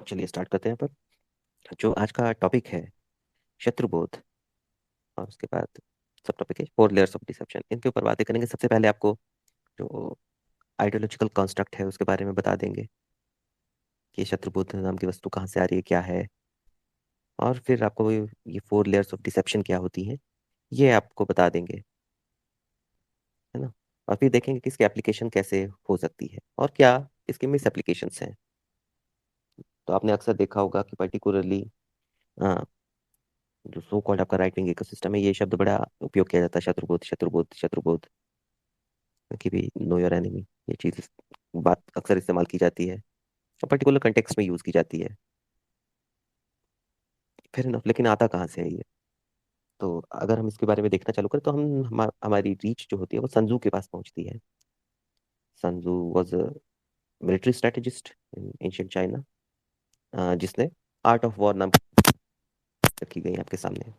चलिए स्टार्ट करते हैं। पर जो आज का टॉपिक है शत्रुबोध, और उसके बाद सब टॉपिक है 4 लेयर्स ऑफ डिसेप्शन। इनके ऊपर बातें करेंगे। सबसे पहले आपको जो आइडियोलॉजिकल कंस्ट्रक्ट है उसके बारे में बता देंगे कि शत्रुबोध नाम की वस्तु कहाँ से आ रही है, क्या है। और फिर आपको ये 4 लेयर्स ऑफ डिसेप्शन क्या होती हैं ये आपको बता देंगे, है ना। और फिर देखेंगे कि इसकी एप्लीकेशन कैसे हो सकती है और क्या इसके मिस एप्लीकेशंस हैं। तो आपने अक्सर देखा होगा कि पर्टिकुलरली जो सो कॉल्ड आपका राइट विंग इकोसिस्टम है, ये शब्द बड़ा उपयोग किया जाता है, शत्रुबोध शत्रुबोध शत्रुबोध, कि भी नो योर एनिमी। ये चीज बात अक्सर इस्तेमाल की जाती है और पर्टिकुलर कंटेक्स्ट में यूज की जाती है। फिर इनफ, लेकिन आता कहाँ से है ये? तो अगर हम इसके बारे में देखना चालू करें तो हमारी रीच जो होती है वो संजू के पास पहुंचती है। Sanju was a military strategist in ancient China, जिसने आर्ट ऑफ वॉर नाम की रखी गई है आपके सामने।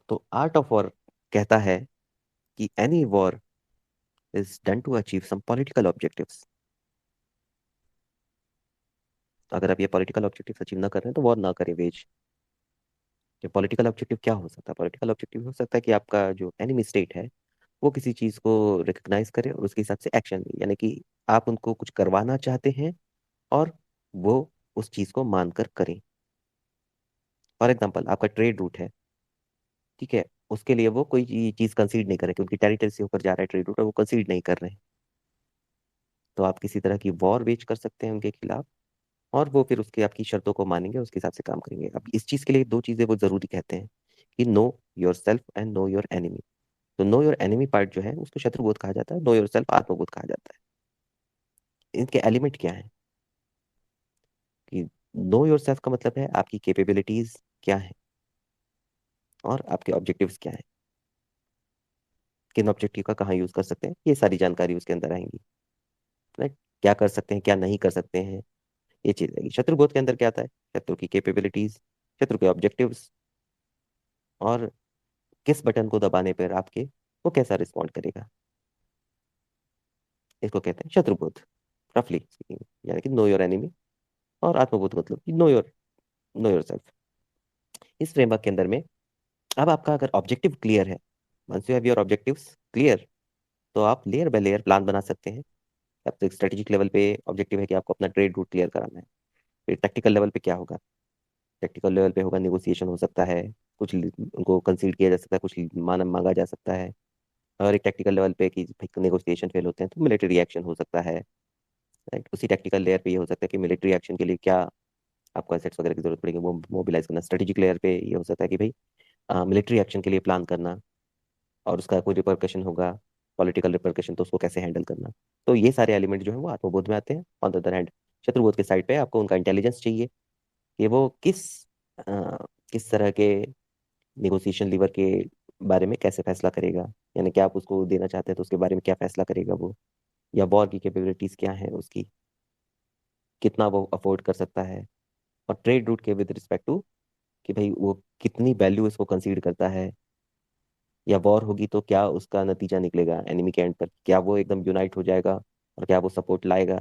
तो आर्ट ऑफ वॉर कहता है कि any war is done to achieve some political objectives. अगर आप ये पॉलिटिकल ऑब्जेक्टिव्स अचीव ना कर रहे हैं तो वॉर ना करें, वेज। जो पॉलिटिकल ऑब्जेक्टिव क्या हो सकता है? पॉलिटिकल ऑब्जेक्टिव हो सकता है कि आपका जो एनिमी स्टेट है वो किसी चीज को रिकग्नाइज करे और उसके हिसाब से एक्शन ले, यानी कि आप उनको कुछ करवाना चाहते हैं और वो उस चीज को मानकर करें। फॉर एग्जाम्पल, आपका ट्रेड रूट है, ठीक है, उसके लिए वो कोई चीज कंसीड नहीं करे कि उनकी टेरिटरी से होकर जा रहा है ट्रेड रूट और वो कंसीड नहीं कर रहे हैं। तो आप किसी तरह की वॉर वेज कर सकते हैं उनके खिलाफ, और वो फिर उसके आपकी शर्तों को मानेंगे, उसके हिसाब से काम करेंगे। अब इस चीज के लिए दो चीजें वो जरूरी कहते हैं कि know your self and know your enemy. तो नो योर एनिमी पार्ट जो है उसको शत्रुबोध कहा जाता है, नो योर सेल्फ आत्मबोध कहा जाता है। इनके एलिमेंट क्या है कि नो योर सेल्फ का मतलब है आपकी कैपेबिलिटीज क्या है और आपके ऑब्जेक्टिव्स क्या है, किन ऑब्जेक्टिव का कहाँ यूज कर सकते हैं, ये सारी जानकारी उसके अंदर आएंगी। राइट, क्या कर सकते हैं क्या नहीं कर सकते हैं, ये चीज आएगी। शत्रुबोध के अंदर क्या आता है? शत्रु की कैपेबिलिटीज, शत्रु के ऑब्जेक्टिव्स, और किस बटन को दबाने पर आपके वो कैसा रिस्पॉन्ड करेगा। इसको कहते हैं शत्रुबोध, रफली स्पीकिंग। यानी कि नो योर एनिमी, और आत्मबोध मतलब कि नो योर सेल्फ। इस फ्रेमवर्क के अंदर में अब आपका अगर ऑब्जेक्टिव क्लियर है, once you have your objectives clear, तो आप लेयर बाय लेयर प्लान बना सकते हैं। अब तो स्ट्रेटेजिक लेवल पे ऑब्जेक्टिव है कि आपको अपना ट्रेड रूट क्लियर कराना है। फिर टेक्टिकल लेवल पे क्या होगा? टेक्टिकल लेवल पे होगा निगोसिएशन हो सकता है, कुछ उनको कंसीड किया जा सकता है, कुछ मान मांगा जा सकता है। और एक टेक्टिकल लेवल पे कि नेगोशिएशन फेल होते हैं तो मिलिट्री एक्शन हो सकता है। राइट, उसी टेक्निकल लेयर पे ये हो सकता है कि मिलिट्री एक्शन के लिए क्या आपको एसेट्स वगैरह की जरूरत पड़ेगी, वो मोबिलाइज करना। स्ट्रेटेजिक लेयर पे ये हो सकता है कि भाई मिलिट्री एक्शन के लिए प्लान करना, और उसका कोई रिपरकशन होगा, पॉलिटिकल रिपरकशन, तो उसको कैसे हैंडल करना। तो ये सारे एलिमेंट जो है वो आत्मबोध में आते हैं। ऑन द अदर हैंड, शत्रुबोध के साइड पे आपको उनका इंटेलिजेंस चाहिए कि वो अ, किस तरह के निगोशिएशन लीवर के बारे में कैसे फैसला करेगा, यानी कि आप उसको देना चाहते हैं तो उसके बारे में क्या फैसला करेगा वो, या वॉर की कैपेबिलिटीज क्या है उसकी, कितना वो अफोर्ड कर सकता है। और ट्रेड रूट के विद रिस्पेक्ट टू कि भाई वो कितनी वैल्यू इसको कंसीडर करता है, या वॉर होगी तो क्या उसका नतीजा निकलेगा एनिमी के एंड पर, क्या वो एकदम यूनाइट हो जाएगा और क्या वो सपोर्ट लाएगा।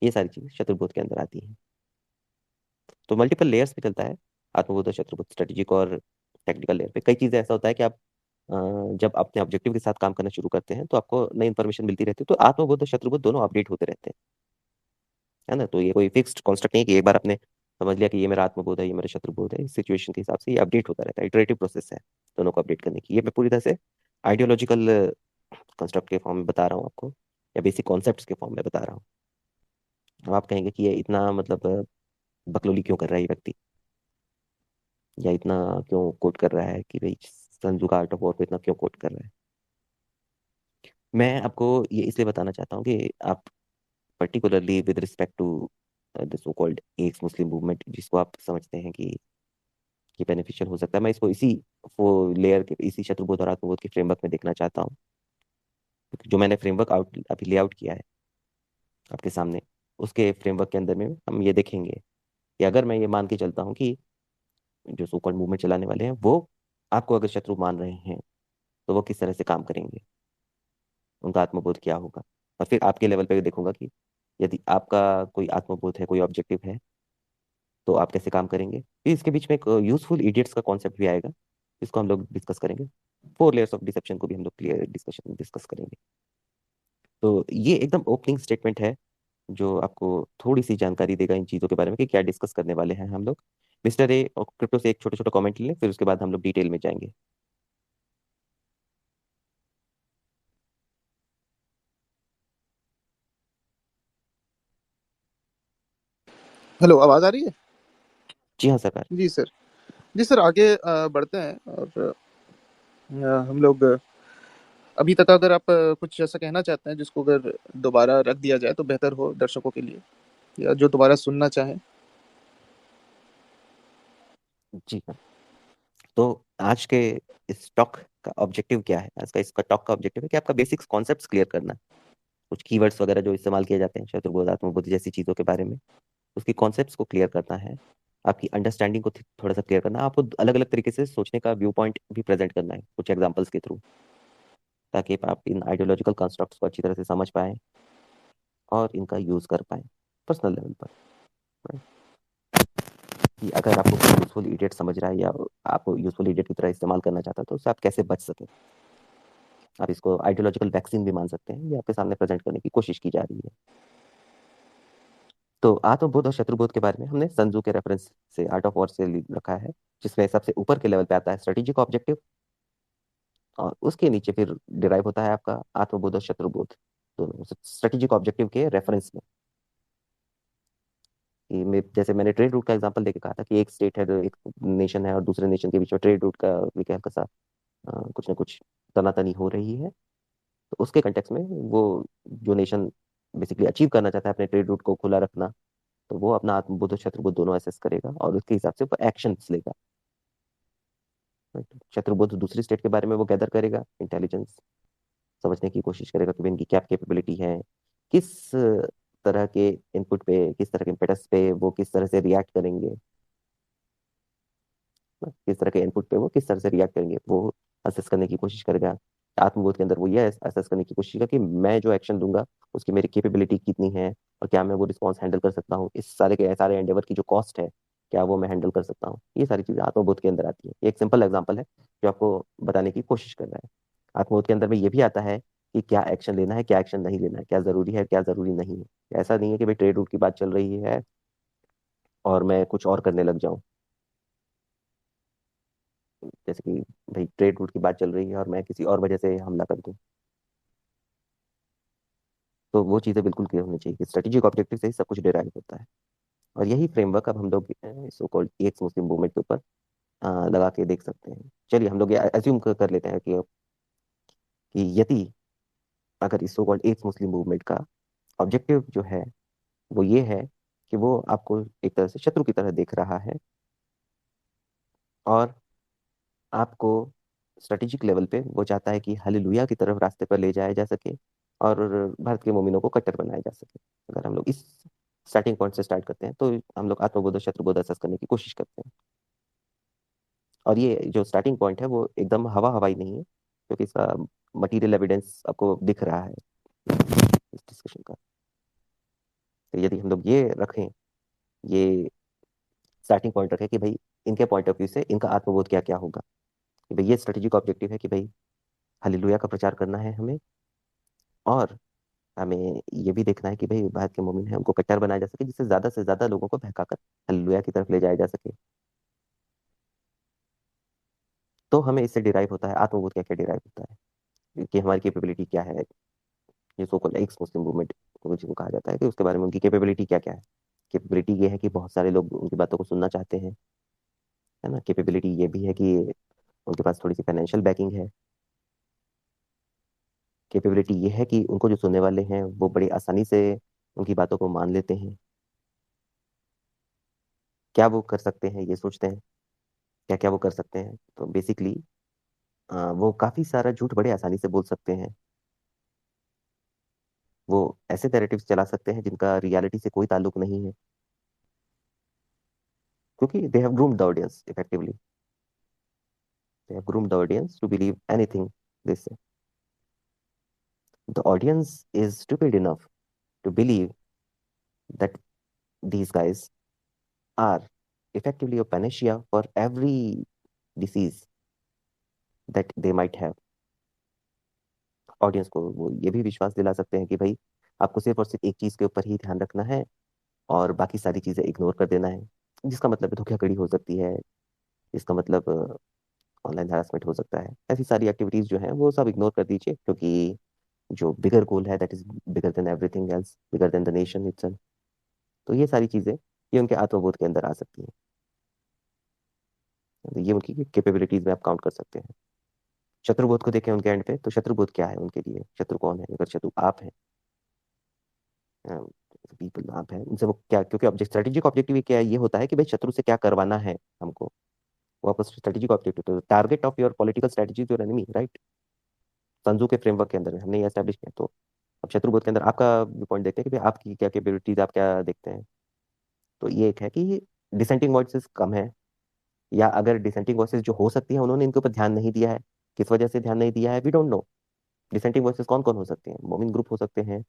ये सारी चीजें शत्रुबोध के अंदर आती हैं। तो मल्टीपल लेयर्स पे चलता है आत्मबोध और शत्रुबोध, स्ट्रेटेजिक और टेक्निकल लेयर पे। कई चीजें ऐसा होता है कि आप जब अपने ऑब्जेक्टिव के साथ काम करना शुरू करते हैं तो आपको नई इन्फॉर्मेशन मिलती रहती है, तो आत्मबोध और शत्रुबोध दोनों अपडेट होते रहते हैं, है ना। तो ये कोई फिक्स्ड कॉन्स्ट्रक्ट नहीं है कि एक बार आपने समझ लिया कि ये मेरा आत्मबोध है ये मेरा शत्रुबोध है। इस सिचुएशन के हिसाब से ये अपडेट होता रहता है, इटरेटिव प्रोसेस है दोनों को अपडेट करने की। ये मैं पूरी तरह से आइडियोलॉजिकल कंस्ट्रक्ट के फॉर्म में बता रहा हूँ आपको, या बेसिक कॉन्सेप्ट्स के फॉर्म में बता रहा हूँ। अब आप कहेंगे कि ये इतना मतलब बकलोली क्यों कर रहा है ये व्यक्ति, या इतना क्यों कोट कर रहा है कि भाई संजू का आर्ट ऑफ वॉर को इतना क्यों कोट कर रहा है। मैं आपको ये इसलिए बताना चाहता हूँ कि आप particularly with respect to the so called ex Muslim movement, जिसको आप समझते हैं कि ये बेनिफिशियल हो सकता है, मैं इसको इसी वो लेयर के, इसी शत्रुबोध और आत्मबोध के फ्रेमवर्क में देखना चाहता हूँ। क्योंकि जो मैंने फ्रेमवर्क आउट अभी लेआउट किया है आपके सामने, उसके फ्रेमवर्क के अंदर में हम ये देखेंगे कि अगर मैं ये मान के चलता हूँ कि जो सो कॉल्ड मूवमेंट चलाने वाले हैं वो आपको अगर शत्रु मान रहे हैं, तो वो किस तरह से काम करेंगे, उनका आत्मबोध क्या होगा। और फिर आपके लेवल पे देखूंगा कि यदि आपका कोई आत्मबोध है, कोई ऑब्जेक्टिव है, तो आप कैसे काम करेंगे, फिर इसके बीच में एक यूजफुल इडियट्स का कॉन्सेप्ट भी आएगा, जिसको हम लोग डिस्कस करेंगे। 4 लेयर्स ऑफ डिसेप्शन को भी हम लोग क्लियर डिस्कशन डिस्कस करेंगे। तो ये एकदम ओपनिंग स्टेटमेंट है, जो आपको थोड़ी सी जानकारी देगा इन चीज़ों के बारे में कि क्या डिस्कस करने वाले हैं हम लोग। मिस्टर ए और क्रिप्टो से एक छोटा छोटा कमेंट ले लें, फिर उसके बाद हम लोग डिटेल में जाएंगे। हेलो, आवाज़ आ रही है? जी हाँ सरकार। जी सर। जी सर, आगे बढ़ते हैं। और हम लोग अभी तक अगर आप कुछ ऐसा कहना चाहते हैं जिसको अगर दोबारा रख दिया जाए तो बेहतर हो दर्शकों के लिए, या जो दोबारा सुनना चाहें। जी हाँ। तो आज के इस टॉक का ऑब्जेक्टिव क्या है, आज का इसका टॉक का ऑब्जेक्टिव है कि आपका बेसिक्स कॉन्सेप्ट्स क्लियर करना, कुछ कीवर्ड्स वगैरह जो इस्तेमाल किए जाते हैं शत्रुबोध आत्मबोध जैसी चीज़ों के बारे में, उसकी कॉन्सेप्ट्स को क्लियर करना है। आपकी अंडरस्टैंडिंग को थोड़ा सा क्लियर करना है, आपको अलग अलग तरीके से सोचने का व्यू पॉइंट भी प्रेजेंट करना है कुछ एग्जांपल्स के थ्रू, ताकि आप इन आइडियोलॉजिकल कंस्ट्रक्ट्स को अच्छी तरह से समझ पाएं और इनका यूज कर पाएं पर्सनल लेवल पर। right? कि अगर आपको कोई यूजफुल इडियट समझ रहा है या आपको यूजफुल इडियट की तरह इस्तेमाल करना चाहता है, तो उससे आप कैसे बच सकें। आप इसको आइडियोलॉजिकल वैक्सीन भी मान सकते हैं, ये आपके सामने प्रेजेंट करने की कोशिश की जा रही है। तो आत्मबोध और शत्रुबोध के बारे में हमने संजू के रेफरेंस से, आर्ट ऑफ वॉर से रखा है, जिसमें सबसे ऊपर के लेवल पे आता है स्ट्रेटेजिक ऑब्जेक्टिव, और उसके नीचे फिर डिराइव होता है आपका आत्मबोध और शत्रुबोध दोनों स्ट्रेटेजिक ऑब्जेक्टिव के रेफरेंस में। जैसे मैंने ट्रेड रूट का एग्जांपल देके कहा था कि एक स्टेट है, एक नेशन है, और दूसरे नेशन के बीच में ट्रेड रूट का विकल्प का साथ कुछ ना कुछ तनातनी हो रही है। तो उसके कंटेक्स में वो जो नेशन बेसिकली अचीव करना चाहता है अपने ट्रेड रूट को खुला रखना, तो वो अपना आत्मबोध और शत्रुबोध दोनों असेस करेगा और उसके हिसाब से वो एक्शंस लेगा। Right? शत्रुबोध दूसरी स्टेट के बारे में वो गैदर करेगा इंटेलिजेंस, समझने की कोशिश करेगा कि इनकी क्या कैपेबिलिटी है, किस तरह के इनपुट पे, किस तरह के इम्पेटस पे वो किस तरह से रिएक्ट करेंगे, ना, किस तरह के इनपुट पे वो किस तरह से रिएक्ट करेंगे, वो असेस करने की कोशिश करेगा। आत्मबोध के अंदर वो ये असेस करने की कोशिश करेगा कि मैं जो एक्शन दूंगा उसकी मेरी कैपेबिलिटी कितनी है, और क्या मैं वो रिस्पॉन्स हैंडल कर सकता हूँ, इस सारे के सारे एंडेवर की जो कॉस्ट है, क्या वो मैं हैंडल कर सकता हूँ। ये सारी चीजें आत्मबोध के अंदर आती है। ये एक सिंपल एग्जांपल है जो आपको बताने की कोशिश कर रहा है। आत्मबोध के अंदर में ये भी आता है कि क्या एक्शन लेना है, क्या एक्शन नहीं लेना है, क्या जरूरी है, क्या जरूरी नहीं है। ऐसा नहीं है कि भाई ट्रेड रूट की बात चल रही है और मैं कुछ और करने लग जाऊं, जैसे कि भाई ट्रेड रूट की बात चल रही है और मैं किसी और वजह से हमला कर दूं। तो वो चीज़ें बिल्कुल क्लियर होनी चाहिए कि स्ट्रेटेजिक ऑब्जेक्टिव से ही सब कुछ डिराइव होता है। और यही फ्रेमवर्क अब हम लोग सो कॉल्ड एक मुस्लिम मूवमेंट के ऊपर लगा के देख सकते हैं। चलिए हम लोग ये एज्यूम कर लेते हैं कि यदि अगर इस सो कॉल्ड एक मुस्लिम मूवमेंट का ऑब्जेक्टिव जो है वो ये है कि वो आपको एक तरह से शत्रु की तरह देख रहा है, और आपको स्ट्रेटेजिक लेवल पे वो चाहता है कि हालेलुया की तरफ रास्ते पर ले जाया जा सके और भारत के मोमिनों को कट्टर बनाया जा सके। अगर हम लोग इस स्टार्टिंग पॉइंट से स्टार्ट करते हैं तो हम लोग आत्मबोध और शत्रुबोध असेस करने की कोशिश करते हैं। और ये जो स्टार्टिंग पॉइंट है वो एकदम हवा हवाई नहीं है, क्योंकि इसका मटेरियल एविडेंस आपको दिख रहा है इस डिस्कशन का। तो यदि हम लोग ये रखें, ये स्टार्टिंग पॉइंट रखें कि भाई इनके पॉइंट ऑफ व्यू से इनका आत्मबोध क्या क्या होगा, कि भाई ये स्ट्रेटेजिक ऑब्जेक्टिव है कि भाई हालेलुया का प्रचार करना है हमें, और हमें ये भी देखना है कि भाई भारत के मोमिन है उनको कट्टर बनाया जा सके, जिससे ज्यादा से ज्यादा लोगों को बहकाकर हालेलुया की तरफ ले जाया जा सके। तो हमें इससे डिराइव होता है आत्मबोध क्या क्या डिराइव होता है, कि हमारी कैपेबिलिटी क्या है। ये सो कॉल्ड एक्स मुस्लिम मूवमेंट को जिनको कहा जाता है, कि उसके बारे में उनकी कैपेबिलिटी क्या क्या है। कैपेबिलिटी ये है कि बहुत सारे लोग उनकी बातों को सुनना चाहते हैं, है ना। कैपेबिलिटी ये भी है कि उनके पास थोड़ी सी फाइनेंशियल बैकिंग है। कैपेबिलिटी ये है कि उनको जो सुनने वाले हैं वो बड़ी आसानी से उनकी बातों को मान लेते हैं। क्या वो कर सकते हैं ये सोचते हैं, क्या क्या वो कर सकते हैं, तो बेसिकली वो काफी सारा झूठ बड़े आसानी से बोल सकते हैं। वो ऐसे नैरेटिव्स चला सकते हैं जिनका रियलिटी से कोई ताल्लुक नहीं है, क्योंकि they have groomed the audience effectively. They have groomed the audience to believe anything they say. The audience is stupid enough to believe that these guys are effectively a panacea for every disease that they might have. Audience को वो ये भी विश्वास दिला सकते हैं कि भाई आपको सिर्फ और सिर्फ एक चीज के ऊपर ही ध्यान रखना है और बाकी सारी चीजें इग्नोर कर देना है, जिसका मतलब धोखाधड़ी हो सकती है, इसका मतलब ऑनलाइन हरासमेंट हो सकता है। ऐसी सारी एक्टिविटीज जो हैं वो सब इग्नोर कर दीजिए, क्योंकि जो बिगर गोल है that is bigger than everything else, bigger than the nation itself. तो ये सारी चीजें ये उनके आत्मबोध के अंदर आ सकती हैं, तो ये उनकी कैपेबिलिटीज में आप काउंट कर सकते हैं। शत्रुबोध को देखें उनके एंड पे, तो शत्रुबोध क्या है उनके लिए, शत्रु कौन है? अगर शत्रु आप हैं, पीपल आप हैं उनसे वो क्या, क्योंकि ऑब्जेक्ट स्ट्रेटेजिक ऑब्जेक्टिव क्या है, ये होता है कि भाई शत्रु से क्या करवाना है हमको, वो आपका स्ट्रेटेजिक ऑब्जेक्टिव। तो target of your political strategy your enemy, right? Sanju के फ्रेमवर्क के अंदर हमने ये एस्टेब्लिश किया। तो अब शत्रुबोध के अंदर आपका पॉइंट देखते हैं कि भाई आपकी क्या कैपेबिलिटीज, आप क्या देखते हैं। तो ये एक है कि डिसेंटिंग वॉइसेस कम है, या अगर डिसेंटिंग वॉइसेस जो हो सकती है उन्होंने इनके ऊपर ध्यान नहीं दिया है। किस वजह से ध्यान नहीं दिया है, we don't know. Dissenting voices कौन कौन हो सकते हैं? मोमिन ग्रुप हो सकते हैं,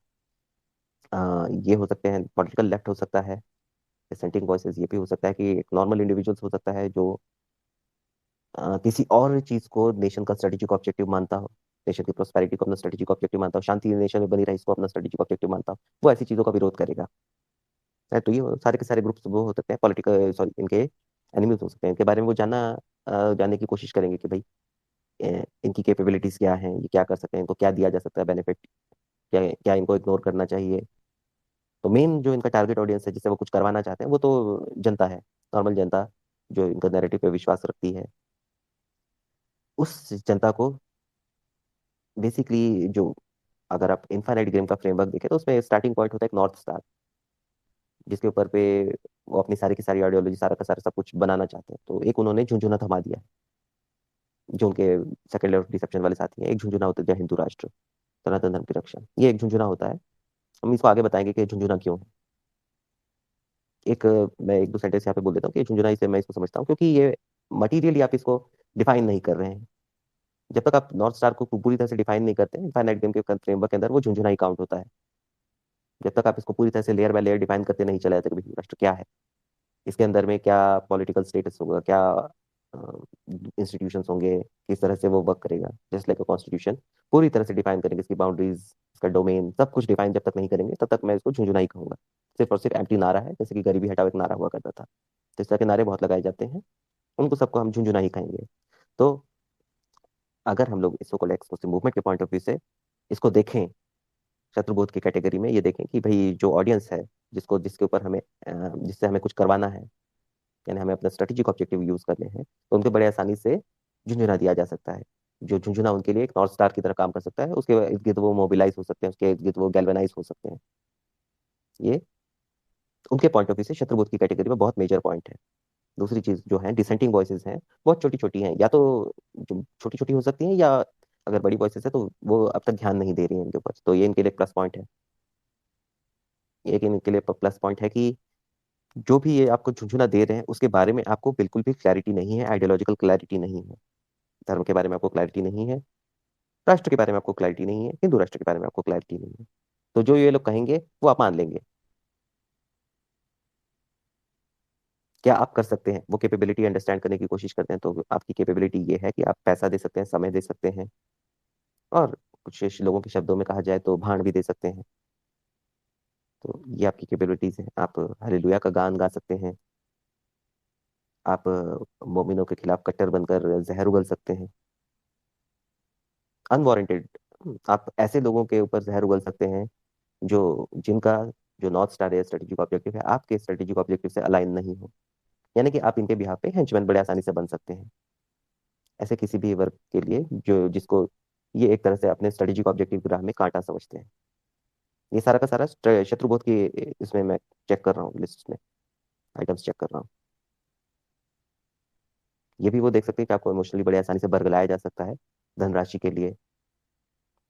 ये हो सकते हैं, पॉलिटिकल लेफ्ट हो सकता है। डिसेंटिंग वॉइसेस ये भी हो सकता है कि एक नॉर्मल इंडिविजुअल्स हो सकता है जो किसी और चीज को नेशन का स्ट्रेटेजिक ऑब्जेक्टिव मानता हो, नेशन की प्रोस्पेरिटी को अपना स्ट्रेटेजिक ऑब्जेक्टिव मानता हो, शांति नेशन में बनी रहे इसको अपना स्ट्रेटेजिक ऑब्जेक्टिव मानता हो, वो ऐसी चीजों का विरोध करेगा। तो ये सारे के सारे ग्रुप्स वो हो सकते हैं पॉलिटिकल, सॉरी, इनके एनिमीज हो सकते हैं। इनके बारे में वो जानने की कोशिश करेंगे कि भाई इनकी कैपेबिलिटीज क्या हैं, ये क्या कर सकते हैं, इनको क्या दिया जा सकता है बेनिफिट, क्या क्या इनको इग्नोर करना चाहिए। तो मेन जो इनका टारगेट ऑडियंस है जिससे वो कुछ करवाना चाहते हैं वो तो जनता है, नॉर्मल जनता, जो इनका नैरेटिव पे विश्वास रखती है। उस जनता को बेसिकली जो, अगर आप इनफाइनाइट गेम का फ्रेमवर्क देखें तो उसमें स्टार्टिंग पॉइंट होता है एक नॉर्थ स्टार, जिसके ऊपर पे वो अपनी सारी की सारी आइडियोलॉजी, सारा का सारा सब कुछ बनाना चाहते हैं। तो एक उन्होंने झुंझुना थमा दिया है, जो उनके सेकंड लेवल डिसेप्शन वाले साथी हैं। एक झुंझुना होता है जय हिंदू राष्ट्र, सनातन धर्म की रक्षा, ये एक झुंझुना होता है। हम इसको आगे बताएंगे कि झुंझुना क्यों है। मैं एक दो सेंटेंस यहाँ पे बोल देता हूँ कि झुंझुना इसे मैं इसको समझता हूँ, क्योंकि ये मटीरियली आप इसको डिफाइन नहीं कर रहे हैं। जब तक आप नॉर्थ स्टार को पूरी तरह से डिफाइन नहीं करते हैं फाइनाइट गेम के फ्रेमवर्क के अंदर, वो झुंझुना ही काउंट होता है। जब तक आप इसको पूरी तरह से लेयर बाय लेयर डिफाइन करते नहीं चले जाते कि भाई राष्ट्र क्या है, इसके अंदर में क्या पॉलिटिकल स्टेटस होगा, क्या इंस्टीट्यूशंस होंगे, किस तरह से वो वर्क करेगा, जस्ट लाइक अ कॉन्स्टिट्यूशन, पूरी तरह से डिफाइन करेंगे इसकी बाउंड्रीज, इसका डोमेन, सब कुछ डिफाइन जब तक नहीं करेंगे तब तक मैं इसको झुंझुना ही कहूंगा। सिर्फ और सिर्फ एम्प्टी नारा है, जैसे कि गरीबी हटाओ एक नारा हुआ करता था, तो इस तरह के नारे बहुत लगाए जाते हैं, उनको सबको हम झुंझुना ही कहेंगे। तो अगर हम लोग इसको को एक्सक्लूसिव मूवमेंट के पॉइंट ऑफ व्यू से इसको देखें, शत्रुबोध की कैटेगरी में ये देखें कि भाई जो ऑडियंस है, जिसको जिसके ऊपर हमें जिससे हमें कुछ करवाना है, यानी हमें अपना स्ट्रेटेजिक ऑब्जेक्टिव यूज करने हैं, तो उनको बड़े आसानी से झुंझुना दिया जा सकता है। जो झुंझुना उनके लिए एक नॉर्थ स्टार की तरह काम कर सकता है, उसके इर्द गिर्द वो मोबिलाइज हो सकते हैं, उसके इर्द गिर्द वो गैल्वेनाइज हो सकते हैं। ये उनके पॉइंट ऑफ व्यू से शत्रुबोध की कैटेगरी में बहुत मेजर पॉइंट है। दूसरी चीज जो है डिसेंटिंग वॉइसेस हैं, बहुत छोटी छोटी हैं, या तो जो छोटी छोटी हो सकती हैं, या अगर बड़ी वॉइसेस है तो वो अब तक ध्यान नहीं दे रही हैं इनके ऊपर, तो ये इनके लिए प्लस पॉइंट है। ये एक इनके लिए प्लस पॉइंट है कि जो भी ये आपको झुंझुना दे रहे हैं उसके बारे में आपको बिल्कुल भी क्लैरिटी नहीं है, आइडियोलॉजिकल क्लैरिटी नहीं है, धर्म के बारे में आपको क्लैरिटी नहीं है, राष्ट्र के बारे में आपको क्लैरिटी नहीं है, हिंदू राष्ट्र के बारे में आपको क्लैरिटी नहीं है। तो जो ये लोग कहेंगे वो आप मान लेंगे। क्या आप कर सकते हैं, वो कैपेबिलिटी अंडरस्टैंड करने की कोशिश करते हैं। तो आपकी कैपेबिलिटी ये है कि आप पैसा दे सकते हैं, समय दे सकते हैं, और कुछ लोगों के शब्दों में कहा जाए तो भाण भी दे सकते हैं। तो ये आपकी कैपेबिलिटीज है। आप हालेलुया का गान गा सकते हैं, आप मोमिनों के खिलाफ कट्टर बनकर जहर उगल सकते हैं, अनवारंटेड। आप ऐसे लोगों के ऊपर जहर उगल सकते हैं जो जिनका जो नॉर्थ स्टार या स्ट्रेटेजिक ऑब्जेक्टिव है आपके स्ट्रेटेजिक ऑब्जेक्टिव से अलाइन नहीं हो, यानी कि आप इनके बिहाफ पे हेंचमैन बड़े आसानी से बन सकते हैं, ऐसे किसी भी वर्ग के लिए जो जिसको ये एक तरह से अपने स्ट्रेटेजिक ऑब्जेक्टिव की राह में कांटा समझते हैं। ये सारा का सारा शत्रुबोध की इसमें मैं चेक कर रहा हूँ, लिस्ट में आइटम्स चेक कर रहा हूँ। ये भी वो देख सकते हैं कि आपको इमोशनली बड़े आसानी से बरगलाया जा सकता है, धनराशि के लिए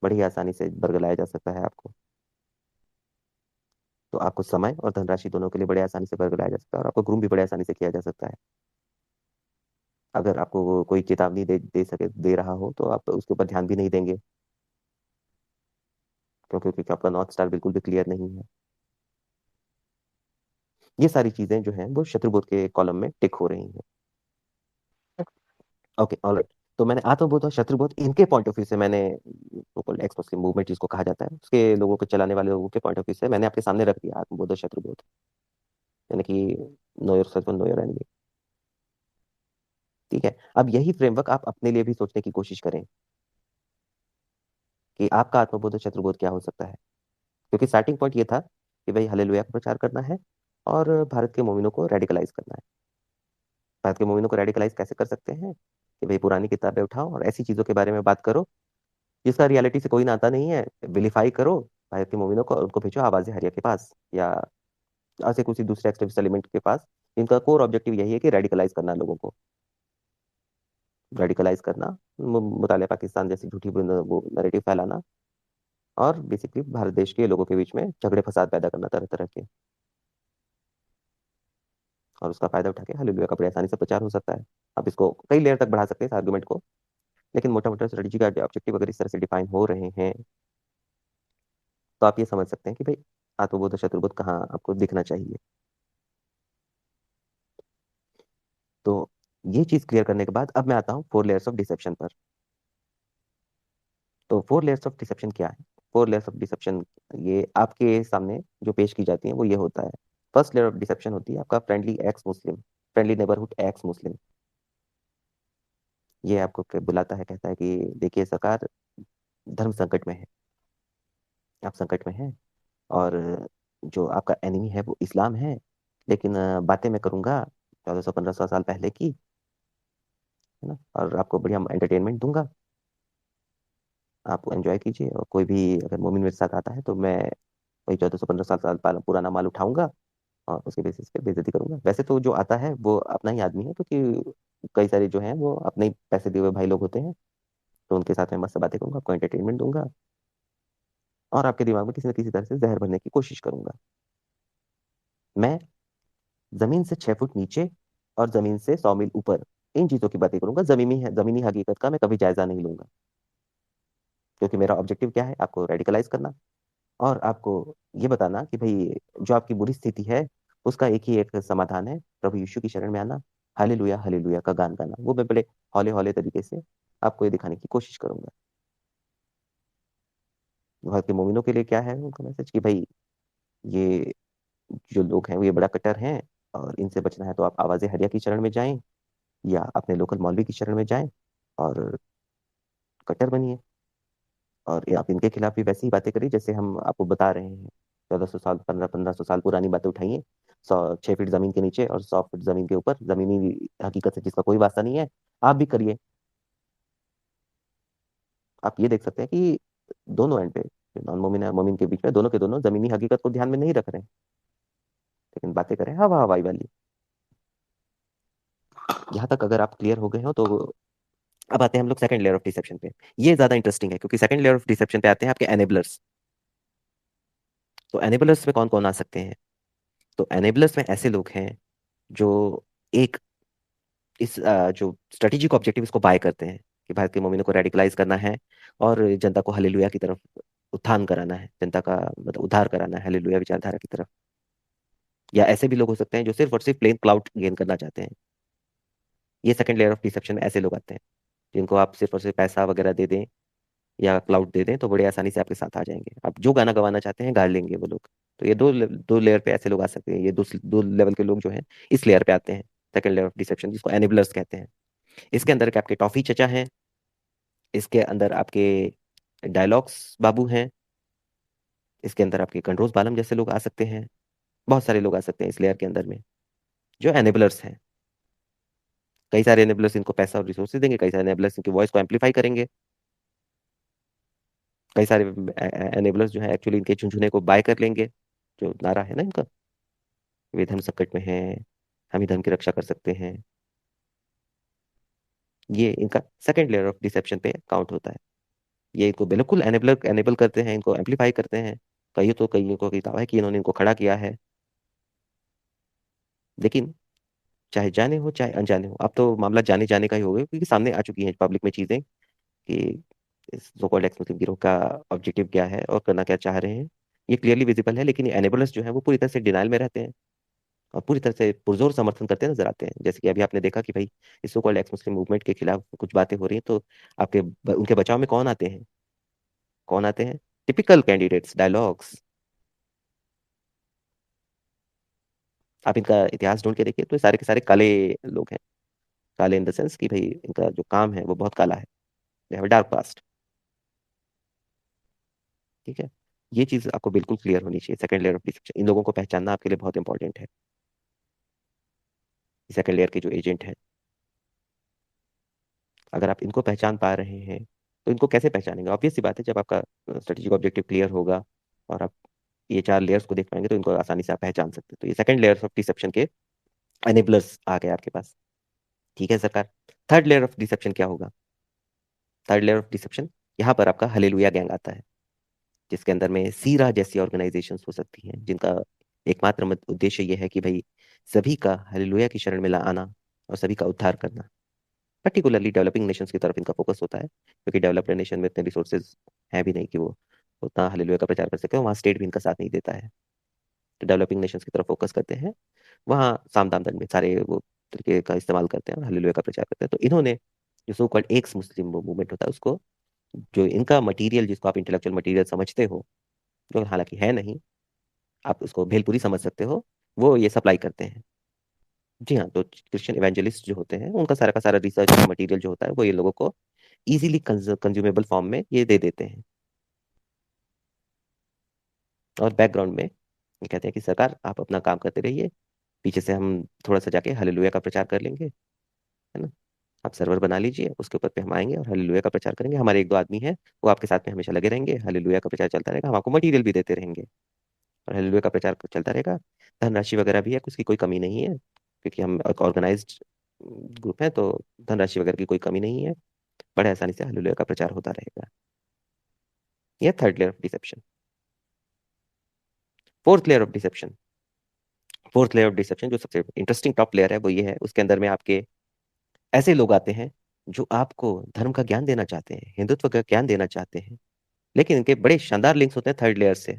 बड़ी आसानी से बरगलाया जा सकता है आपको। तो आपको समय और धनराशि दोनों के लिए बड़े आसानी से बरगलाया जा सकता है, और आपको ग्रूम भी बड़े आसानी से किया जा सकता है। अगर आपको वो कोई चेतावनी दे रहा हो तो आप उसके ऊपर ध्यान भी नहीं देंगे, क्योंकि आपका नॉर्थ स्टार बिल्कुल भी क्लियर नहीं है। ये सारी चीजें जो हैं वो शत्रुबोध के कॉलम में टिक हो रही हैं। Okay, alright. तो मैंने आत्मबोध और शत्रुबोध, इनके पॉइंट ऑफ व्यू से मैंने, सो कॉल्ड एक्स मुस्लिम मूवमेंट जिसको कहा जाता है, उसके लोगों को चलाने वाले लोगों के पॉइंट ऑफ व्यू से मैंने आपके सामने रख दिया आत्मबोध और शत्रुबोध, यानी कि no yourself, know your enemy. ठीक है, अब यही फ्रेमवर्क आप अपने लिए भी सोचने की कोशिश करें कि आपका आत्मबोध और शत्रुबोध क्या हो सकता है। क्योंकि स्टार्टिंग पॉइंट ये था कि भाई हालेलुया का प्रचार करना है और भारत के मोमिनों को रेडिकलाइज करना है। भारत के मोमिनों को रेडिकलाइज कैसे कर सकते हैं कि भाई पुरानी किताबें उठाओ और ऐसी चीजों के बारे में बात करो जिसका रियलिटी से कोई नाता नहीं है, विलीफाई करो भारत के मोमिनों को और उनको भेजो आवाज हरिया के पास या ऐसे किसी दूसरे एक्सट्रीमिस्ट एलिमेंट के पास। इनका कोर ऑब्जेक्टिव यही है कि रेडिकलाइज करना लोगों को, रेडिकलाइज करना, मुतालिया पाकिस्तान जैसी झूठी वो नैरेटिव फैलाना और बेसिकली भारत देश के लोगों के बीच में झगड़े फसाद पैदा करना तरह तरह के, और उसका फायदा उठा के हालेलुया का बड़े आसानी से प्रचार हो सकता है। आप इसको कई लेयर तक बढ़ा सकते हैं इस आर्गुमेंट को, लेकिन मोटा मोटा स्ट्रेटेजी का ऑब्जेक्टिव अगर इस तरह से डिफाइन हो रहे हैं तो आप ये समझ सकते हैं कि भाई आत्मबोध और शत्रुबोध कहाँ आपको दिखना चाहिए। तो ये चीज क्लियर करने के बाद अब मैं आता हूँ 4 लेयर्स ऑफ डिसेप्शन पर। तो 4 लेयर्स ऑफ डिसेप्शन क्या है? 4 लेयर्स ऑफ डिसेप्शन ये आपके सामने जो पेश की जाती है वो ये होता है। फर्स्ट लेयर ऑफ डिसेप्शन होती है आपका फ्रेंडली एक्स मुस्लिम, फ्रेंडली नेबरहुड एक्स मुस्लिम। ये आपको बुलाता है, कहता है कि देखिए सरकार धर्म संकट में है, आप संकट में हैं, और जो आपका एनिमी है वो इस्लाम है, लेकिन बातें मैं करूंगा 1400-1500 साल पहले की, है ना, और आपको बढ़िया एंटरटेनमेंट दूंगा, आप एंजॉय कीजिए, और कोई भी अगर मोमिन मेरे साथ आता है तो मैं वही 1400-1500 साल पुराना माल उठाऊंगा और उसके बेसिस पे बेइज्जती करूंगा। वैसे तो जो आता है वो अपना ही आदमी है, क्योंकि कई सारे जो हैं वो अपने ही पैसे दिए हुए भाई लोग होते हैं, तो उनके साथ में मस्त बातें करूंगा, आपको एंटरटेनमेंट दूंगा और आपके दिमाग में किसी न किसी तरह से जहर भरने की कोशिश करूंगा। मैं जमीन से 6 फुट नीचे और जमीन से 100 मील ऊपर इन चीजों की बातें करूंगा, जमीनी हकीकत का मैं कभी जायजा नहीं लूंगा, क्योंकि मेरा ऑब्जेक्टिव क्या है, आपको रेडिकलाइज करना और आपको ये बताना कि भाई जो आपकी बुरी स्थिति है उसका एक ही एक समाधान है, प्रभु यीशु की शरण में आना, हालेलुया हालेलुया का गान गाना। वो मैं बड़े हौले हौले तरीके से आपको ये दिखाने की कोशिश करूंगा। वहाँ के मोमिनों के लिए क्या है उनका मैसेज कि भाई ये जो लोग हैं वो ये बड़ा कट्टर हैं, और इनसे बचना है तो आप आवाज़ हरिया की शरण में जाएं या अपने लोकल मौलवी की शरण में जाएं और कट्टर बनिए, और ये आप इनके खिलाफ भी वैसी ही बातें करिए जैसे हम आपको बता रहे हैं। 1400 साल, 1500 साल पुरानी बातें उठाइए, 6 फीट जमीन के नीचे और 100 फीट जमीन के ऊपर, जमीनी हकीकत से जिसका कोई वास्ता नहीं है, आप भी करिए। आप ये देख सकते हैं कि दोनों एंड पे, नॉन मोमिन और मोमिन के बीच में, दोनों के दोनों जमीनी हकीकत को ध्यान में नहीं रख रहे हैं, लेकिन बातें करें हवा हवाई वाली। यहाँ तक अगर आप क्लियर हो गए हो तो अब आते हैं हम लोग सेकंड लेयर ऑफ डिसेप्शन पे। ये ज्यादा इंटरेस्टिंग है क्योंकि सेकंड लेयर ऑफ डिसेप्शन पे आते हैं आपके एनेबलर्स। तो एनेबलर्स में कौन कौन आ सकते हैं? तो एनेबलर्स में ऐसे लोग हैं जो एक इस जो स्ट्रेटेजिक ऑब्जेक्टिव इसको बाय करते हैं कि भारत के मोमिनों को रेडिकलाइज करना है और जनता को हालेलुया की तरफ उत्थान कराना है, जनता का मतलब उद्धार कराना है हालेलुया विचारधारा की तरफ। या ऐसे भी लोग हो सकते हैं जो सिर्फ और सिर्फ प्लेन क्लाउड गेन करना चाहते हैं। ये सेकंड लेयर ऑफ डिसेप्शन में ऐसे लोग आते हैं जिनको आप सिर्फ और सिर्फ पैसा वगैरह दे दें या क्लाउड दे दें तो बड़े आसानी से आपके साथ आ जाएंगे, आप जो गाना गवाना चाहते हैं गा लेंगे वो लोग। तो ये दो लेयर पे ऐसे लोग आ सकते हैं, ये दो लेवल के लोग जो हैं इस लेयर पे आते हैं, सेकंड लेयर ऑफ डिसेप्शन, जिसको एनेबलर्स कहते हैं। इसके अंदर के आपके टॉफी चचा हैं, इसके अंदर आपके डायलॉग्स बाबू हैं, इसके अंदर आपके कंट्रोज बालम जैसे लोग आ सकते हैं। बहुत सारे लोग आ सकते हैं इस लेयर के अंदर में जो एनेबलर्स हैं। कई सारे एनेबलर्स इनको पैसा और रिसोर्सेज देंगे, कई सारे एनेबलर्स इनकी वॉइस को एम्पलीफाई करेंगे, कई सारे एनेबलर्स जो है एक्चुअली इनके झुंझुने को बाय कर लेंगे, जो नारा है ना इनका, वे धर्म संकट में हैं, हम ही धर्म की रक्षा कर सकते हैं। ये इनका सेकंड लेयर ऑफ डिसेप्शन पे काउंट होता है। ये इनको बिल्कुल एनेबल करते हैं, इनको एम्पलीफाई करते हैं। कईयों को की दावा है कि इन्होंने इनको खड़ा किया है, लेकिन चाहे जाने हो चाहे अनजाने हो, अब तो मामला जाने जाने का ही हो गया क्योंकि सामने आ चुकी हैं पब्लिक में चीजें कि सो कॉल्ड एक्स मुस्लिम गिरोह का ऑब्जेक्टिव क्या है और करना क्या चाह रहे हैं। ये क्लियरली विजिबल है, लेकिन ये एनेबलर्स जो है वो पूरी तरह से डिनाइल में रहते हैं। और पूरी तरह से पुरजोर समर्थन करते नजर आते हैं। जैसे कि अभी आपने देखा कि भाई इस सो कॉल्ड एक्स मुस्लिम मूवमेंट के खिलाफ कुछ बातें हो रही हैं, तो उनके बचाव में कौन आते हैं? कौन आते हैं? Typical candidates, dialogues. आप इनका इतिहास ढूंढ के देखिए तो ये सारे के सारे काले लोग हैं। काले इन द सेंस कि भाई इनका जो काम है वो बहुत काला है। They have dark past. ठीक है। ये चीज आपको बिल्कुल क्लियर होनी चाहिए। सेकंड लेयर ऑफ डिसेप्शन, इन लोगों को पहचानना आपके लिए बहुत इंपॉर्टेंट है। सेकंड लेयर के जो एजेंट हैं, अगर आप इनको पहचान पा रहे हैं तो इनको कैसे पहचानेंगे? ऑब्वियस सी बात है, जब आपका स्ट्रेटेजिक ऑब्जेक्टिव क्लियर होगा और आप ये चार लेयर्स को देख पाएंगे तो इनको आसानी से आप पहचान सकते हैं। तो ये सेकंड लेयर्स ऑफ डिसेप्शन के एनेबलर्स आ गए आपके पास। ठीक है सरकार। थर्ड लेयर ऑफ डिसेप्शन क्या होगा? थर्ड लेयर ऑफ डिसेप्शन, यहाँ पर आपका हालेलुया गैंग आता है, जिसके अंदर में सीरा जैसी ऑर्गेनाइजेशंस हो सकती हैं, जिनका एकमात्र उद्देश्य ये है कि भाई सभी का हालेलुया की शरण में ला आना और सभी का उद्धार करना। पर्टिकुलरली डेवलपिंग नेशंस की तरफ इनका फोकस होता है, क्योंकि डेवलप्ड नेशन में इतने रिसोर्सेज हैं भी नहीं कि वो उतना हालेलुया का प्रचार कर सके। वहाँ स्टेट भी इनका साथ नहीं देता है, तो डेवलपिंग नेशंस की तरफ फोकस करते हैं। वहाँ साम दाम दंड में सारे वो तरीके का इस्तेमाल करते हैं और हालेलुया का प्रचार करते हैं। तो इन्होंने जो सो कॉल्ड एक्स मुस्लिम मूवमेंट होता है उसको, जो इनका मटेरियल जिसको आप इंटेलेक्चुअल मटेरियल समझते हो, जो हालांकि है नहीं, आप उसको भेलपुरी समझ सकते हो, वो ये सप्लाई करते हैं। जी हाँ, तो क्रिश्चियन इवेंजलिस्ट जो होते हैं उनका सारा का सारा रिसर्च मटेरियल जो होता है वो ये लोगों को इजीली कंज्यूमेबल फॉर्म में ये दे देते हैं। और बैकग्राउंड में ये कहते हैं कि सरकार आप अपना काम करते रहिए, पीछे से हम थोड़ा सा जाके हालेलुया का प्रचार कर लेंगे, है ना। आप सर्वर बना लीजिए, उसके ऊपर पे हम आएंगे और हालेलुया का प्रचार करेंगे। हमारे एक दो आदमी हैं, वो आपके साथ में हमेशा लगे रहेंगे, हालेलुया का प्रचार चलता रहेगा, हम आपको मटेरियल भी देते रहेंगे और हालेलुया का प्रचार चलता रहेगा। धनराशि वगैरह भी है, उसकी कोई कमी नहीं है, क्योंकि हम एक ऑर्गेनाइज्ड ग्रुप है, तो धनराशि वगैरह की कोई कमी नहीं है। बड़े आसानी से हालेलुया का प्रचार होता रहेगा। यह third layer of deception. Fourth layer of deception, fourth layer of deception जो सबसे इंटरेस्टिंग टॉप लेयर है वो ये है, उसके अंदर में आपके ऐसे लोग आते हैं जो आपको धर्म का ज्ञान देना चाहते हैं, हिंदुत्व का ज्ञान देना चाहते हैं, लेकिन इनके बड़े शानदार लिंक्स होते हैं थर्ड लेयर से।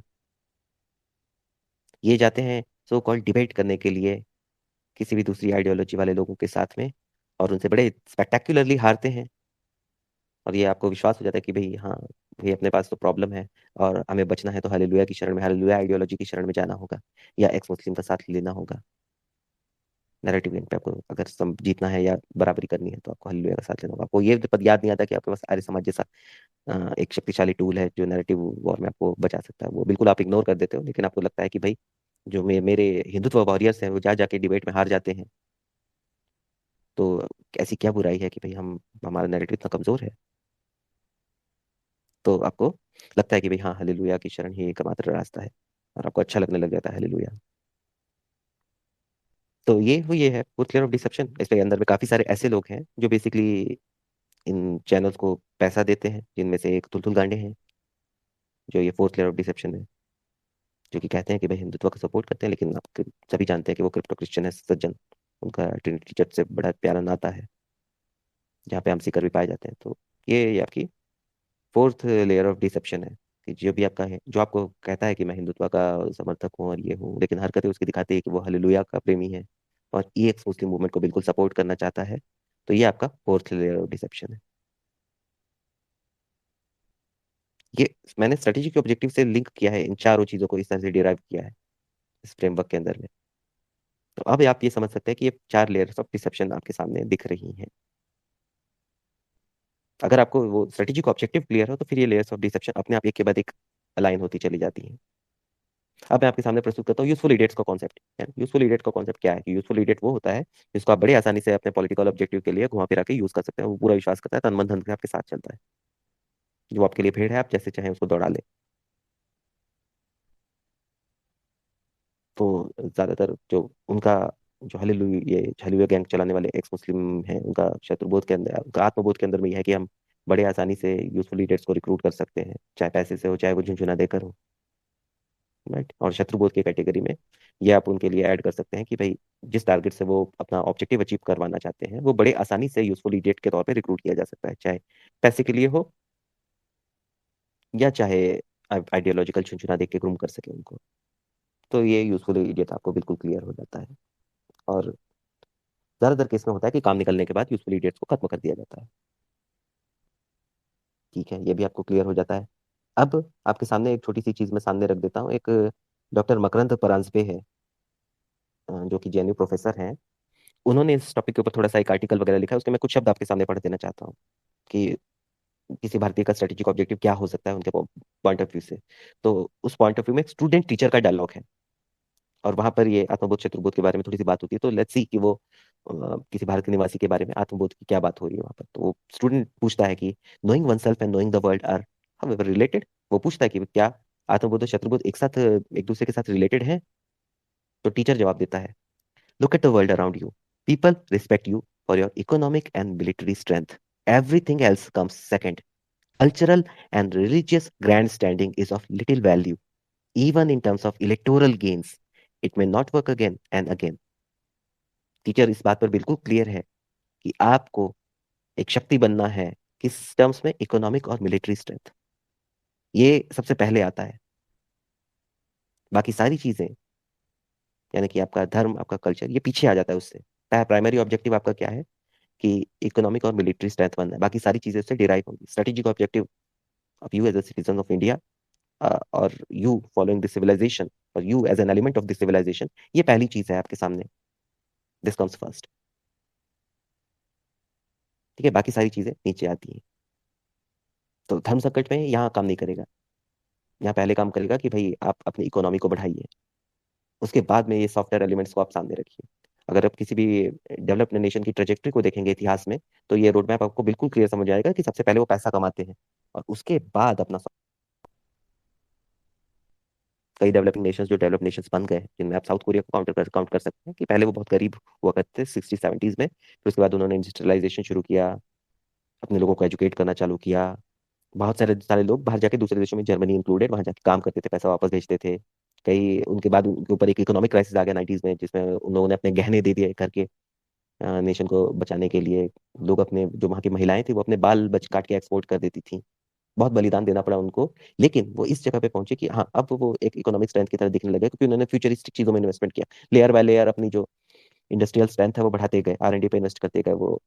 ये जाते हैं सो कॉल्ड डिबेट करने के लिए किसी भी दूसरी आइडियोलॉजी वाले लोगों के साथ में, और उनसे बड़े स्पेक्टेकुलरली हारते हैं। और ये आपको विश्वास हो जाता है कि भाई हाँ, भाई अपने पास तो प्रॉब्लम है और हमें बचना है तो हालेलुया की शरण में, हालेलुया आइडियोलॉजी की शरण में जाना होगा, या एक्स मुस्लिम का साथ लेना होगा। नैरेटिव गेम पे आपको अगर जीतना है या बराबरी करनी है तो आपको हालेलुया का साथ लेना होगा। आपको ये पद याद नहीं आता कि आपके पास आर्य समाज जैसा एक शक्तिशाली टूल है जो नैरेटिव वॉर में आपको बचा सकता है। वो बिल्कुल आप इग्नोर कर देते हो, लेकिन आपको लगता है कि भाई जो मेरे हिंदुत्व वॉरियर्स हैं वो जा जाके डिबेट में हार जाते हैं, तो ऐसी क्या बुराई है कि भाई हम हमारा नैरेटिव इतना कमजोर है। तो आपको लगता है कि भाई हाँ, हालेलुया की शरण ही एकमात्र रास्ता है, और आपको अच्छा लगने लग जाता है हालेलुया। तो ये है फोर्थ लेयर ऑफ डिसेप्शन। इसके अंदर में काफी सारे ऐसे लोग हैं जो बेसिकली इन चैनल्स को पैसा देते हैं, जिनमें से एक तुलतुल गांडे हैं, जो ये फोर्थ लेयर ऑफ डिसेप्शन है, जो कि कहते हैं कि भाई हिंदुत्व का सपोर्ट करते हैं, लेकिन आप सभी जानते हैं कि वो क्रिप्टो क्रिश्चियन है, सज्जन। उनका ट्रिनिटी चर्च से बड़ा प्यारा नाता है, जहाँ पे हम सीकर भी पाए जाते हैं। तो ये आपकी फोर्थ लेयर ऑफ डिसेप्शन है, कि जो भी आपका है, जो आपको कहता है कि मैं हिंदुत्व का समर्थक हूँ और ये हूँ, लेकिन हरकतें उसकी दिखाती है कि वो हालेलुया का प्रेमी है और ईएक्स मुस्लिम मूवमेंट को बिल्कुल सपोर्ट करना चाहता है। तो ये आपका फोर्थ लेयर ऑफ डिसेप्शन है। ये मैंने स्ट्रेटेजी के ऑब्जेक्टिव से लिंक किया है, इन चारों चीजों को इस तरह से डिराइव किया है इस फ्रेमवर्क के अंदर में। तो अब आप ये समझ सकते हैं कि ये चार लेयर्स ऑफ डिसेप्शन आपके सामने दिख रही हैं। अगर आपको वो स्ट्रेटेजी का ऑब्जेक्टिव क्लियर हो तो फिर ये लेयर्स ऑफ डिसेप्शन अपने आप एक के बाद एक अलाइन होती चली जाती हैं। अब मैं आपके सामने प्रस्तुत करता हूँ यूजफुल इडियट्स का कॉन्सेप्ट। यूजफुल इडियट का कॉन्सेप्ट क्या है? कि यूजफुल इडियट वो होता है जिसको आप बड़े आसानी से अपने पॉलिटिकल ऑब्जेक्टिव के लिए घुमा फिरा के यूज कर सकते हैं। वो पूरा विश्वास करता है, तन मन धन से आपके साथ चलता है, जो आपके लिए भेड़ है, आप जैसे चाहें उसको दौड़ा ले। तो ज्यादातर जो उनका जो हलीलुया गैंग चलाने वाले एक्स मुस्लिम हैं, उनका शत्रुबोध के अंदर, उनका आत्मबोध के अंदर में यह है कि हम बड़े आसानी से यूजफुल लीडर्स को रिक्रूट कर सकते हैं, चाहे पैसे से हो चाहे वो झुंझुना देकर हो। राइट। और शत्रुबोध की कैटेगरी में ये आप उनके लिए ऐड कर सकते हैं कि भाई जिस टारगेट से वो अपना ऑब्जेक्टिव अचीव करवाना चाहते हैं वो बड़े आसानी से यूजफुल इडियट के तौर पे रिक्रूट किया जा सकता है, चाहे पैसे के लिए हो या चाहे आइडियोलॉजिकल झुंझुना देख के ग्रूम कर सके उनको। तो ये यूजफुल इडियट आपको बिल्कुल क्लियर हो जाता है। और ज्यादातर केस में होता है कि काम निकलने के बाद यूजफुल इडियट्स को खत्म कर दिया जाता है। ठीक है, ये भी आपको क्लियर हो जाता है। अब आपके सामने एक छोटी सी चीज मैं सामने रख देता हूँ। एक डॉक्टर मकरंद परांजपे है, जो कि जेएनयू प्रोफेसर हैं। उन्होंने इस टॉपिक के ऊपर थोड़ा सा एक आर्टिकल वगैरह लिखा है, उसके मैं कुछ शब्द आपके सामने पढ़ देना चाहता हूँ कि किसी भारतीय का स्ट्रेटेजिक ऑब्जेक्टिव क्या हो सकता है उनके पॉइंट ऑफ व्यू से। तो उस पॉइंट ऑफ व्यू में एक स्टूडेंट टीचर का डायलॉग है, और वहां पर ये आत्मबोध शत्रुबोध के बारे में थोड़ी सी बात होती है। तो लेट्स सी कि वो किसी भारत के निवासी के बारे में आत्मबोध की क्या बात हो रही है वहां पर। तो वो स्टूडेंट पूछता है कि knowing one self and knowing the world are however related. वो पूछता है कि क्या आत्मबोध और शत्रुबोध एक साथ एक दूसरे के साथ रिलेटेड है। तो टीचर जवाब देता है, look at the world around you, people respect you for your economic and military strength, everything else comes second, cultural and religious grandstanding is of little value, even in terms of electoral gains. It may not work again and again. Teacher इस बात पर बिल्कुल clear है कि आपको एक शक्ति बनना है किस टर्म्स में, इकोनॉमिक और मिलिट्री स्ट्रेंथ। ये सबसे पहले आता है। बाकी सारी चीजें, यानी कि आपका धर्म, आपका कल्चर, ये पीछे आ जाता है उससे। प्राइमरी ऑब्जेक्टिव आपका क्या है कि इकोनॉमिक और मिलिट्री स्ट्रेंथ बनना है, बाकी सारी चीजें उससे डिराइव होंगी। Strategic objective of you as a citizen of India, और यू फॉलोइंग दिस सिविलाइजेशन, और you as an element of this civilisation, ये पहली चीज है आपके सामने। This comes first. ठीक है, बाकी सारी चीजें नीचे आती हैं। तो धर्म संकट में यहाँ काम नहीं करेगा। यहाँ पहले काम करेगा कि भाई आप अपनी इकोनॉमी को बढ़ाइए, उसके बाद में ये सॉफ्टवेयर एलिमेंट्स को आप सामने रखिए। अगर आप किसी भी डेवलप्ड नेशन की ट्रेजेक्टरी को देखेंगे इतिहास में, तो ये रोड मैप आपको बिल्कुल क्लियर समझ आएगा कि सबसे पहले वो पैसा कमाते हैं, और उसके बाद अपना कई डेवलपिंग नेशंस जो डेवलप नेशंस बन गए, जिनमें आप साउथ कोरिया को काउंट कर सकते हैं कि पहले वो बहुत गरीब हुआ करते थे 60 70s में। फिर उसके बाद उन्होंने इंडस्ट्रियलाइजेशन शुरू किया, अपने लोगों को एजुकेट करना चालू किया। बहुत सारे सारे लोग बाहर जाके दूसरे देशों में, जर्मनी इंक्लूडेड, वहां जाके काम करते थे, पैसा वापस भेजते थे। कई उनके बाद उनके ऊपर एक इकोनॉमिक क्राइसिस आ गया 90s में, जिसमें उन लोगों ने अपने गहने दे दिए करके नेशन को बचाने के लिए। लोग अपने, जो वहाँ की महिलाएं थी, वो अपने बाल बच काट के एक्सपोर्ट कर देती थी। बहुत बलिदान देना पड़ा उनको, लेकिन वो इस जगह पे पहुंचे कि हाँ, अब वो एक इकोनॉमिक स्ट्रेंथ की तरह दिखने लगे, क्योंकि उन्होंने फ्यूचरिस्टिक चीजों में इन्वेस्टमेंट किया। लेयर बाय लेयर अपनी जो इंडस्ट्रियल स्ट्रेंथ है वो बढ़ाते गए, R&D पे इन्वेस्ट करते गए। वो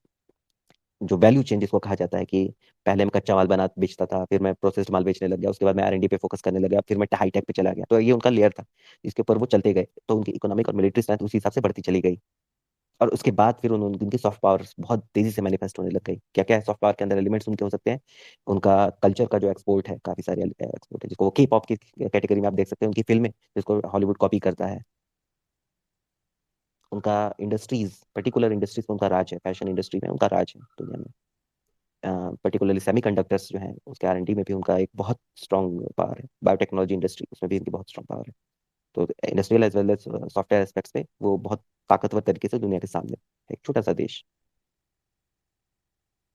जो वैल्यू चेंज जिसको कहा जाता है कि पहले मैं कच्चा माल बना बेचता था, फिर मैं प्रोसेस्ड माल बेचने लग गया, उसके बाद मैं R&D पे फोकस करने लगा, फिर मैं हाई टेक पे चला गया। तो ये उनका लेयर था, इसके ऊपर वो चलते गए। तो उनकी इकोनॉमिक और मिलिट्री स्ट्रेंथ उसी हिसाब से बढ़ती चली गई। और उसके बाद फिर उनकी सॉफ्ट पावर बहुत तेजी से मैनिफेस्ट होने लग गई। क्या क्या है सॉफ्ट पावर के अंदर एलिमेंट्स उनके हो सकते हैं? उनका कल्चर का जो एक्सपोर्ट है, काफी सारे एक्सपोर्ट है, जिसको के पॉप की कैटेगरी में आप देख सकते हैं। उनकी फिल्में, जिसको हॉलीवुड कॉपी करता है। उनका इंडस्ट्रीज, पर्टिकुलर इंडस्ट्रीज में उनका राज है, फैशन इंडस्ट्री में उनका राज है दुनिया में। पर्टिकुलरली सेमीकंडक्टर्स जो हैं, उसके R&D में भी उनका एक बहुत स्ट्रॉन्ग पावर है। बायोटेक्नोलॉजी इंडस्ट्री, उसमें भी उनकी बहुत स्ट्रॉन्ग पावर है। तो industrial as well as software aspects में वो बहुत ताकतवर तरीके से दुनिया के सामने है, एक छोटा सा देश।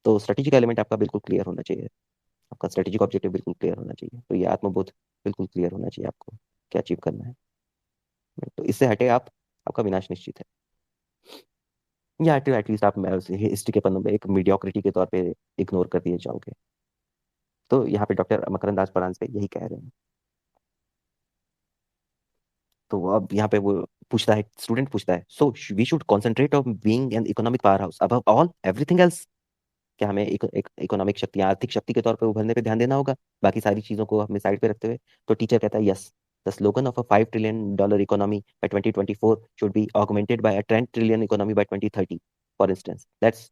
तो स्ट्रेटेजिक एलिमेंट आपका बिल्कुल क्लियर होना चाहिए, आपका स्ट्रेटेजिक ऑब्जेक्टिव बिल्कुल क्लियर होना चाहिए। तो ये आत्मबोध बिल्कुल क्लियर होना चाहिए आपको, क्या अचीव करना है। तो इससे हटे आप, आपका विनाश निश्चित है। या एटलीस्ट आप हिस्ट्री के पन्नों में एक मीडियोक्रिटी के तौर पे इग्नोर कर दिए जाओगे। तो यहाँ पे डॉक्टर मकरंद दास परांजपे यही कह रहे हैं। तो अब यहाँ पे वो पूछता है, स्टूडेंट पूछता है, so we should concentrate on being an economic powerhouse above all everything else. क्या हमें इकोनॉमिक शक्ति, आर्थिक शक्ति के तौर पे उभरने पे ध्यान देना होगा, बाकी सारी चीजों को अपने साइड पे रखते हुए? तो टीचर कहता है, yes, the slogan of a $5 trillion economy by 2024 should be augmented by a 10 trillion economy by 2030। For instance, let's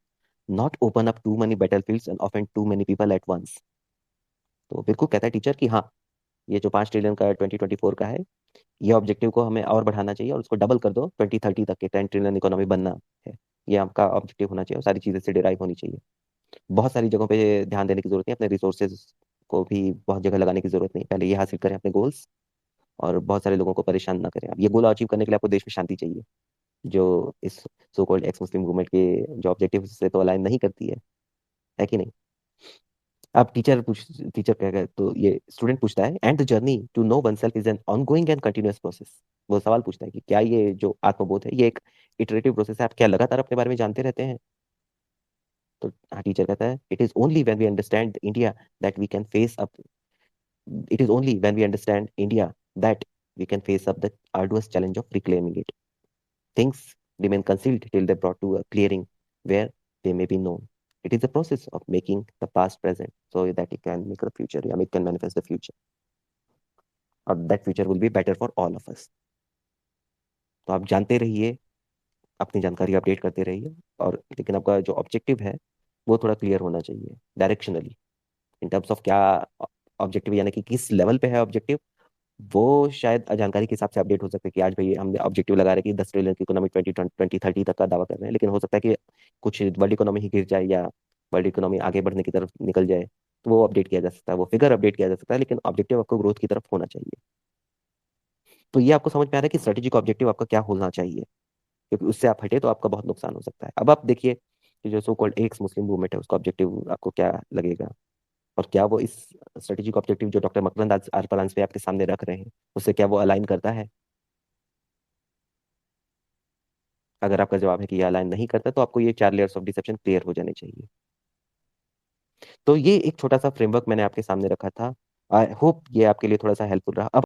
not open up too many battlefields and offend too many people at once. तो बिल्कुल कहता है teacher कि हाँ, ये जो 5 trillion का 2024 का है, ये ऑब्जेक्टिव को हमें और बढ़ाना चाहिए, और उसको डबल कर दो 2030 तक के, 10 ट्रिलियन इकोनॉमी बनना है। ये आपका ऑब्जेक्टिव होना चाहिए, और सारी चीजें से डिराइव होनी चाहिए। बहुत सारी जगहों पे ध्यान देने की जरूरत नहीं, अपने रिसोर्सेज को भी बहुत जगह लगाने की जरूरत नहीं। पहले ये हासिल करें अपने गोल्स, और बहुत सारे लोगों को परेशान ना करें। अब ये गोल अचीव करने के लिए आपको देश में शांति चाहिए, जो इस सो कॉल्ड एक्स मुस्लिम मूवमेंट के जो ऑब्जेक्टिव से तो अलाइन नहीं करती है कि नहीं? अब टीचर कह गए, तो ये स्टूडेंट पूछता है, and the journey to know one self is an ongoing and continuous process. वो सवाल पूछता है कि क्या ये जो आत्मबोध है, ये एक इटरेटिव प्रोसेस है? आप क्या लगातार अपने बारे में जानते रहते हैं? तो हाँ, टीचर कहता है, it is only when we understand India that we can face up, it is only when we understand India that we can face up the arduous challenge of reclaiming it. Things remain concealed till they're brought to a clearing where they may be known. It is a process of making the past present so that it can make the future, yeah, it can manifest the future, or that future will be better for all of us. तो आप जानते रहिए, अपनी जानकारी update करते रहिए, और लेकिन आपका जो ऑब्जेक्टिव है वो थोड़ा क्लियर होना चाहिए डायरेक्शनली, इन टर्म्स ऑफ क्या ऑब्जेक्टिव, यानी कि किस लेवल पे है ऑब्जेक्टिव। वो शायद जानकारी के हिसाब से अपडेट हो सकता है कि आज भाई हमने ऑब्जेक्टिव लगा रहे कि 10 ट्रिलियन की इकोनॉमी 2030 तक का दावा कर रहे हैं, लेकिन हो सकता है कि कुछ वर्ल्ड इकोनॉमी ही गिर जाए या वर्ल्ड इकोनॉमी आगे बढ़ने की तरफ निकल जाए, तो वो अपडेट किया जा सकता है, वो फिगर अपडेट किया जा सकता है, लेकिन ऑब्जेक्टिव आपको ग्रोथ की तरफ होना चाहिए। तो ये आपको समझ में आ रहा है कि स्ट्रेटेजिक ऑब्जेक्टिव आपका क्या होना चाहिए, क्योंकि उससे आप हटे तो आपका बहुत नुकसान हो सकता है। अब आप देखिए कि जो सो कॉल्ड एक्स मुस्लिम मूवमेंट है, उसका ऑब्जेक्टिव आपको क्या लगेगा, और क्या वो इस स्ट्रेटेजिक ऑब्जेक्टिव जो डॉक्टर मकरंद आज आर पे आपके सामने रख रहे हैं, उससे क्या वो अलाइन करता है? अगर आपका जवाब है कि ये अलाइन नहीं करता, तो आपको ये 4 लेयर्स ऑफ डिसेप्शन क्लियर हो जाने चाहिए। तो ये एक छोटा सा फ्रेमवर्क मैंने आपके सामने रखा था। आई होप ये आपके लिए थोड़ा सा हेल्पफुल रहा। अब